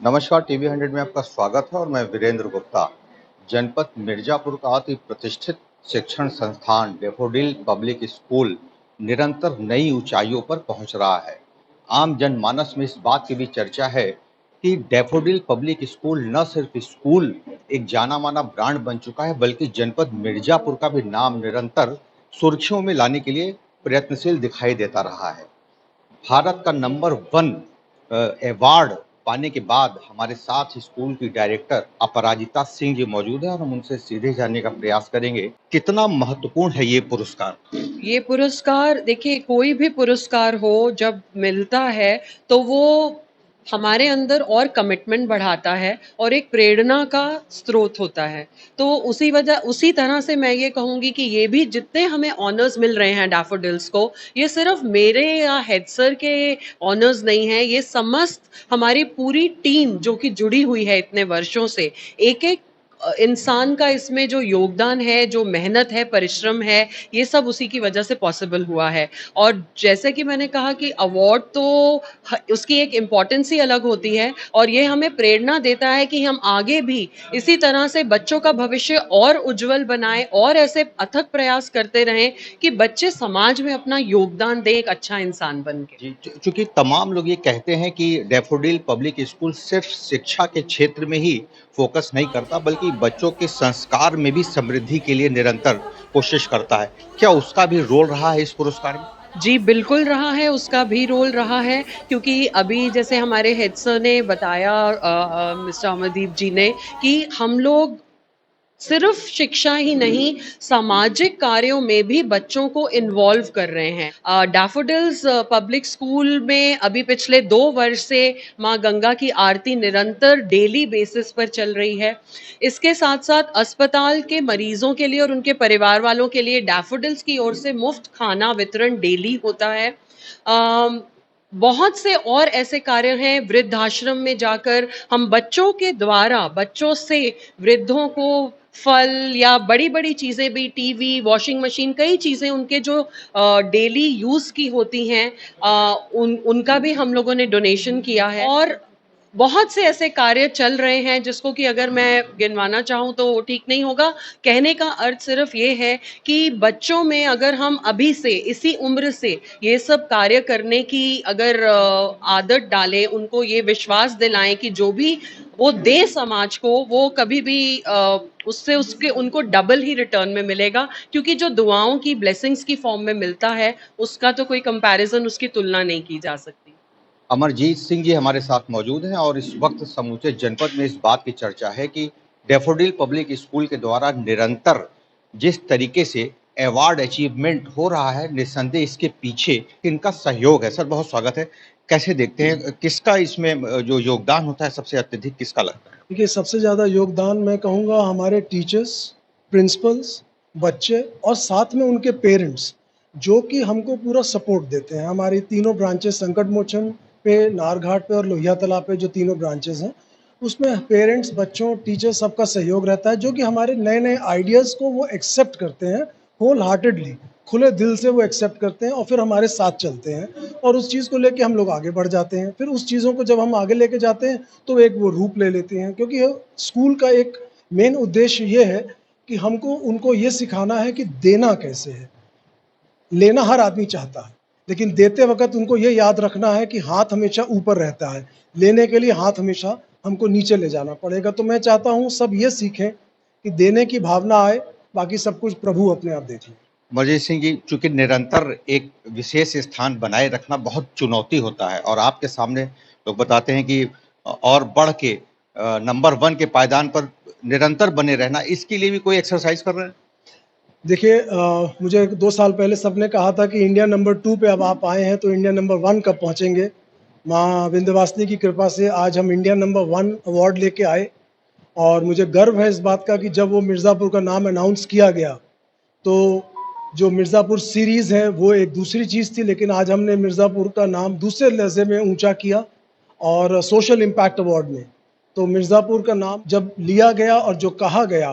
नमस्कार, टीवी 100 में आपका स्वागत है और मैं वीरेंद्र गुप्ता। जनपद मिर्जापुर का अति प्रतिष्ठित शिक्षण संस्थान डैफोडिल पब्लिक स्कूल निरंतर नई ऊंचाइयों पर पहुंच रहा है। आम जनमानस में इस बात की भी चर्चा है कि डैफोडिल पब्लिक स्कूल न सिर्फ स्कूल एक जाना माना ब्रांड बन चुका है, बल्कि जनपद मिर्जापुर का भी नाम निरंतर सुर्खियों में लाने के लिए प्रयत्नशील दिखाई देता रहा है। भारत का नंबर 1 अवार्ड पाने के बाद हमारे साथ स्कूल की डायरेक्टर अपराजिता सिंह जी मौजूद है और हम उनसे सीधे जानने का प्रयास करेंगे कितना महत्वपूर्ण है ये पुरस्कार। ये पुरस्कार देखिए, कोई भी पुरस्कार हो जब मिलता है तो वो हमारे अंदर और कमिटमेंट बढ़ाता है और एक प्रेरणा का स्रोत होता है। तो उसी तरह से मैं ये कहूँगी कि ये भी जितने हमें ऑनर्स मिल रहे हैं डैफोडिल्स को, ये सिर्फ मेरे या हेड सर के ऑनर्स नहीं है, ये समस्त हमारी पूरी टीम जो कि जुड़ी हुई है इतने वर्षों से। एक एक इंसान का इसमें जो योगदान है, जो मेहनत है, परिश्रम है, ये सब उसी की वजह से पॉसिबल हुआ है। और जैसे कि मैंने कहा कि अवार्ड तो उसकी एक इम्पोर्टेंस ही अलग होती है और ये हमें प्रेरणा देता है कि हम आगे भी इसी तरह से बच्चों का भविष्य और उज्जवल बनाएं और ऐसे अथक प्रयास करते रहें कि बच्चे समाज में अपना योगदान दें एक अच्छा इंसान बन के। जी, चूंकि तमाम लोग ये कहते हैं कि डैफोडिल पब्लिक स्कूल सिर्फ शिक्षा के क्षेत्र में ही फोकस नहीं करता, बल्कि बच्चों के संस्कार में भी समृद्धि के लिए निरंतर कोशिश करता है। क्या उसका भी रोल रहा है इस पुरस्कार में? जी, बिल्कुल रहा है, उसका भी रोल रहा है क्योंकि अभी जैसे हमारे हेड सर ने बताया मिस्टर अमरदीप जी ने कि हम लोग सिर्फ शिक्षा ही नहीं, सामाजिक कार्यों में भी बच्चों को इन्वॉल्व कर रहे हैं। डैफोडिल्स पब्लिक स्कूल में अभी पिछले 2 वर्ष से माँ गंगा की आरती निरंतर डेली बेसिस पर चल रही है। इसके साथ-साथ अस्पताल के मरीजों के लिए और उनके परिवार वालों के लिए डैफोडिल्स की ओर से मुफ्त खाना वितरण डेली होता है। अम, बहुत से और ऐसे कार्य हैं, वृद्धाश्रम में जाकर हम बच्चों के द्वारा बच्चों से वृद्धों को फल या बड़ी-बड़ी चीज़ें भी, टीवी, वॉशिंग मशीन, कई चीज़ें उनके जो डेली यूज़ की होती हैं, उनका भी हम लोगों ने डोनेशन किया है। और बहुत से ऐसे कार्य चल रहे हैं जिसको कि अगर मैं गिनवाना चाहूँ तो वो ठीक नहीं होगा। कहने का अर्थ सिर्फ ये है कि बच्चों में अगर हम अभी से, इसी उम्र से ये सब कार्य करने की अगर आदत डालें, उनको ये विश्वास दिलाएँ कि जो भी वो दें समाज को, वो कभी भी उससे उसके उनको डबल ही रिटर्न में मिलेगा, क्योंकि जो दुआओं की, ब्लेसिंग्स की फॉर्म में मिलता है, उसका तो कोई कंपैरिज़न, उसकी तुलना नहीं की जा सकती। अमरजीत सिंह जी हमारे साथ मौजूद हैं और इस वक्त समूचे जनपद में इस बात की चर्चा है कि डैफोडिल पब्लिक स्कूल के द्वारा निरंतर जिस तरीके से अवार्ड अचीवमेंट हो रहा है, निस्संदेह इसके पीछे इनका सहयोग है। सर, बहुत स्वागत है। कैसे देखते हैं किसका इसमें जो योगदान होता है सबसे अत्यधिक किसका लगता है? देखिए, सबसे ज़्यादा योगदान मैं कहूँगा हमारे टीचर्स, प्रिंसिपल्स, बच्चे और साथ में उनके पेरेंट्स, जो कि हमको पूरा सपोर्ट देते हैं। हमारी तीनों ब्रांचेस संकट मोचन पे, नारघाट पे और लोहिया तालाब पे जो तीनों ब्रांचेस हैं, उसमें पेरेंट्स, बच्चों, टीचर्स सबका सहयोग रहता है, जो कि हमारे नए-नए आइडियाज़ को वो एक्सेप्ट करते हैं होल हार्टेडली, खुले दिल से वो एक्सेप्ट करते हैं और फिर हमारे साथ चलते हैं और उस चीज़ को लेके हम लोग आगे बढ़ जाते हैं। फिर उस चीज़ों को जब हम आगे लेके जाते हैं तो एक वो रूप ले लेती हैं, क्योंकि स्कूल का एक मेन उद्देश्य ये है कि हमको उनको ये सिखाना है कि देना कैसे है। लेना हर आदमी चाहता है, लेकिन देते वक़्त उनको ये याद रखना है कि हाथ हमेशा ऊपर रहता है। लेने के लिए हाथ हमेशा हमको नीचे ले जाना पड़ेगा। तो मैं चाहता हूँ सब ये सीखें कि देने की भावना आए, बाकी सब कुछ प्रभु अपने आप देख लें। अमरजीत सिंह जी, चूंकि निरंतर एक विशेष स्थान बनाए रखना बहुत चुनौती होता है और आपके सामने लोग बताते हैं कि और बढ़ के नंबर 1 के पायदान पर निरंतर बने रहना, इसके लिए भी कोई एक्सरसाइज कर रहे हैं? देखिए, मुझे 2 साल पहले सबने कहा था कि इंडिया नंबर 2 पे अब आप आए हैं तो इंडिया नंबर 1 कब पहुँचेंगे? माँ विंध्यवासिनी की कृपा से आज हम इंडिया नंबर 1 अवार्ड लेके आए और मुझे गर्व है इस बात का कि जब वो मिर्ज़ापुर का नाम अनाउंस किया गया, तो जो मिर्ज़ापुर सीरीज़ है वो एक दूसरी चीज़ थी, लेकिन आज हमने मिर्ज़ापुर का नाम दूसरे लहज़े में ऊँचा किया और सोशल इम्पैक्ट अवार्ड में। तो मिर्ज़ापुर का नाम जब लिया गया और जो कहा गया,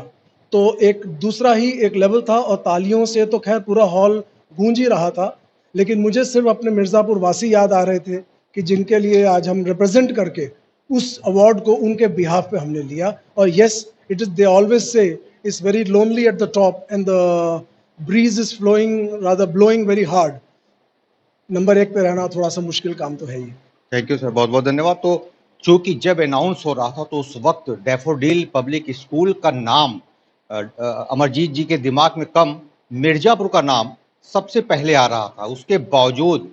तो एक दूसरा ही एक लेवल था और तालियों से तो खैर पूरा हॉल गूंज ही रहा था। लेकिन मुझे सिर्फ अपने मिर्ज़ापुर वासी याद आ रहे थे कि जिनके लिए आज हम रिप्रेजेंट करके उस अवार्ड को उनके बिहाफ पे हमने लिया। और yes, it is, they always say it's very lonely at the top and the breeze is flowing rather blowing very hard. Number 1 पे रहना थोड़ा सा मुश्किल काम तो है ही। थैंक यू सर, बहुत बहुत धन्यवाद। तो चूंकि जब अनाउंस हो रहा था तो उस वक्त डैफोडिल पब्लिक स्कूल का नाम अमरजीत जी के दिमाग में कम, मिर्जापुर का नाम सबसे पहले आ रहा था। उसके बावजूद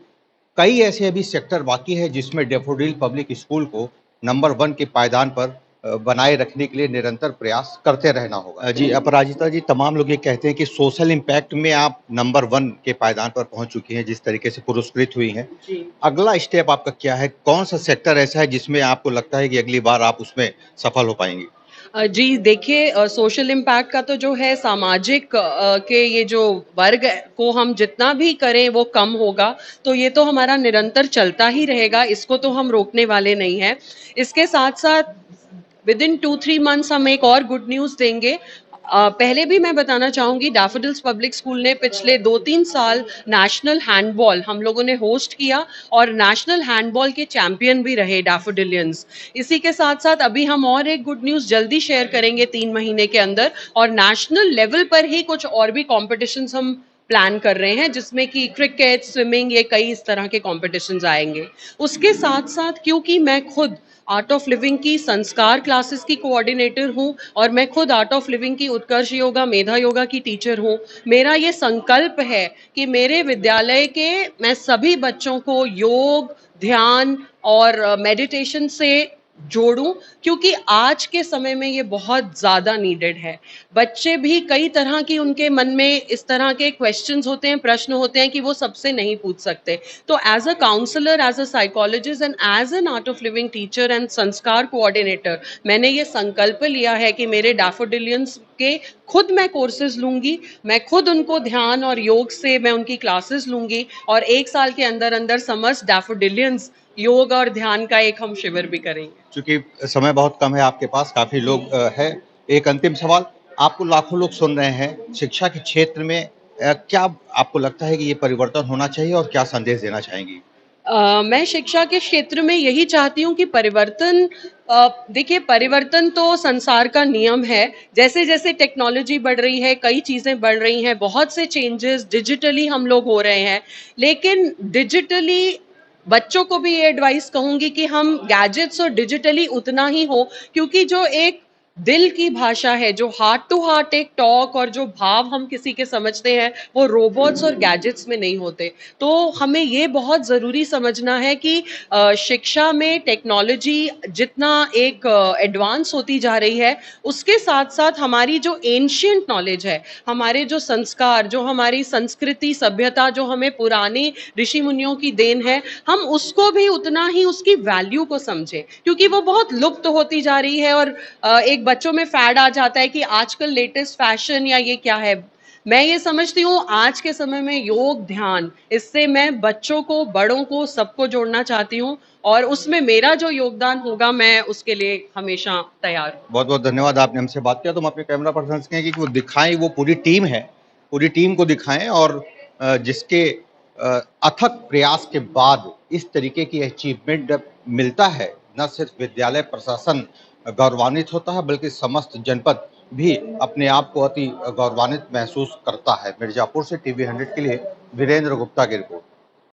कई ऐसे अभी सेक्टर बाकी है जिसमें डैफोडिल पब्लिक स्कूल को नंबर 1 के पायदान पर बनाए रखने के लिए निरंतर प्रयास करते रहना होगा। जी अपराजिता जी, तमाम लोग ये कहते हैं कि सोशल इम्पैक्ट में आप नंबर 1 के पायदान पर पहुंच चुकी हैं, जिस तरीके से पुरस्कृत हुई हैं। जी। अगला स्टेप आपका क्या है? कौन सा सेक्टर ऐसा है जिसमें आपको लगता है कि अगली बार आप उसमें सफल हो पाएंगी? जी देखिए, सोशल इम्पैक्ट का तो जो है सामाजिक के ये जो वर्ग को हम जितना भी करें वो कम होगा, तो ये तो हमारा निरंतर चलता ही रहेगा, इसको तो हम रोकने वाले नहीं हैं। इसके साथ साथ विद इन 2-3 मंथ्स हम एक और गुड न्यूज़ देंगे। पहले भी मैं बताना चाहूँगी, डैफोडिल्स पब्लिक स्कूल ने पिछले 2-3 साल नेशनल हैंडबॉल हम लोगों ने होस्ट किया और नेशनल हैंडबॉल के चैंपियन भी रहे डैफोडिलियंस। इसी के साथ साथ अभी हम और एक गुड न्यूज़ जल्दी शेयर करेंगे 3 महीने के अंदर, और नेशनल लेवल पर ही कुछ और भी कॉम्पिटिशन्स हम प्लान कर रहे हैं, जिसमें कि क्रिकेट, स्विमिंग, ये कई इस तरह के कॉम्पिटिशन्स आएंगे। उसके साथ साथ क्योंकि मैं खुद आर्ट ऑफ लिविंग की संस्कार क्लासेस की कोऑर्डिनेटर हूँ और मैं खुद आर्ट ऑफ लिविंग की उत्कर्ष योगा, मेधा योगा की टीचर हूँ, मेरा ये संकल्प है कि मेरे विद्यालय के मैं सभी बच्चों को योग, ध्यान और मेडिटेशन से जोड़ूं, क्योंकि आज के समय में ये बहुत ज़्यादा नीडेड है। बच्चे भी कई तरह की उनके मन में इस तरह के क्वेश्चंस होते हैं, प्रश्न होते हैं कि वो सबसे नहीं पूछ सकते। तो as a counsellor, as a psychologist and as an Art of Living teacher and sanskar coordinator, मैंने ये संकल्प लिया है कि मेरे डैफोडिलियंस के खुद मैं कोर्सेज लूंगी, मैं खुद उनको ध्यान और योग से मैं उनकी क्लासेस लूंगी, और 1 साल के अंदर अंदर समस्त डैफोडिलियंस योग और ध्यान का एक हम शिविर भी करेंगे। चूंकि समय बहुत कम है आपके पास, काफी लोग है, एक अंतिम सवाल, आपको लाखों लोग सुन रहे हैं, शिक्षा के क्षेत्र में क्या आपको लगता है कि ये परिवर्तन होना चाहिए और क्या संदेश देना चाहेंगी? मैं शिक्षा के क्षेत्र में यही चाहती हूँ कि परिवर्तन, देखिए परिवर्तन तो संसार का नियम है। जैसे जैसे टेक्नोलॉजी बढ़ रही है, कई चीज़ें बढ़ रही हैं, बहुत से चेंजेस डिजिटली हम लोग हो रहे हैं, लेकिन डिजिटली बच्चों को भी ये एडवाइस कहूंगी कि हम गैजेट्स और डिजिटली उतना ही हो, क्योंकि जो एक दिल की भाषा है, जो हार्ट टू हार्ट एक टॉक और जो भाव हम किसी के समझते हैं, वो रोबोट्स और गैजेट्स में नहीं होते। तो हमें ये बहुत ज़रूरी समझना है कि शिक्षा में टेक्नोलॉजी जितना एक एडवांस होती जा रही है, उसके साथ साथ हमारी जो एंशियंट नॉलेज है, हमारे जो संस्कार, जो हमारी संस्कृति, सभ्यता, जो हमें पुराने ऋषि मुनियों की देन है, हम उसको भी उतना ही उसकी वैल्यू को समझें, क्योंकि वो बहुत लुप्त होती जा रही है। और एक बच्चों में फैड आ जाता है कि आजकल लेटेस्ट फैशन या ये क्या है। मैं ये समझती हूँ आज के समय में योग, ध्यान, इससे मैं बच्चों को, बड़ों को, सबको जोड़ना चाहती हूँ, और उसमें मेरा जो योगदान होगा मैं उसके लिए हमेशा तैयार हूँ। बहुत बहुत धन्यवाद, आपने हमसे बात किया। तो हम अपने कैमरा पर्सन से कहेंगे कि वो दिखाएं, वो पूरी टीम है, पूरी टीम को दिखाएं, और जिसके अथक प्रयास के बाद इस तरीके की अचीवमेंट मिलता है, न सिर्फ विद्यालय प्रशासन गौरवान्वित होता है, बल्कि समस्त जनपद भी अपने आप को अति गौरवान्वित महसूस करता है। मिर्जापुर से टीवी 100 के लिए वीरेंद्र गुप्ता की रिपोर्ट।